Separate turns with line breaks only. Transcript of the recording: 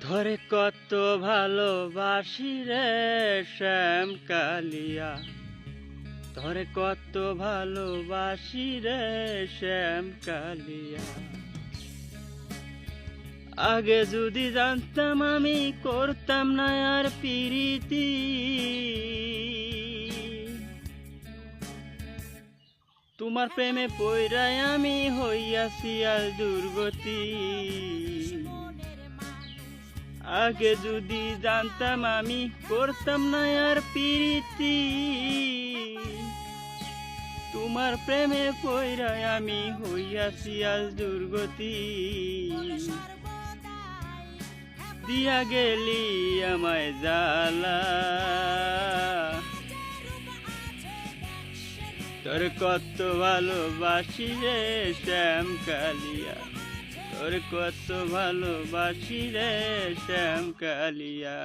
ধরে কত ভালোবাসি রে শ্যাম কালিয়া, ধরে কত ভালোবাসি রে শ্যাম কালিয়া। আগে যদি জানতাম আমি করতাম না আর পিরিতি, তোমার প্রেমে পইরাই আমি হইয়াছি আজ দুর্গতি। আগে যদি জানতাম আমি করতাম না আর পিরিতি, তোমার প্রেমে পইরাই আমি হইয়াছি আজ দুর্গতি। দিয়া গেলি আমায় জ্বালা, তোর কত ভালোবাসি রে শ্যাম কালিয়া, তোর কত ভালোবাসি রে শ্যাম কালিয়া।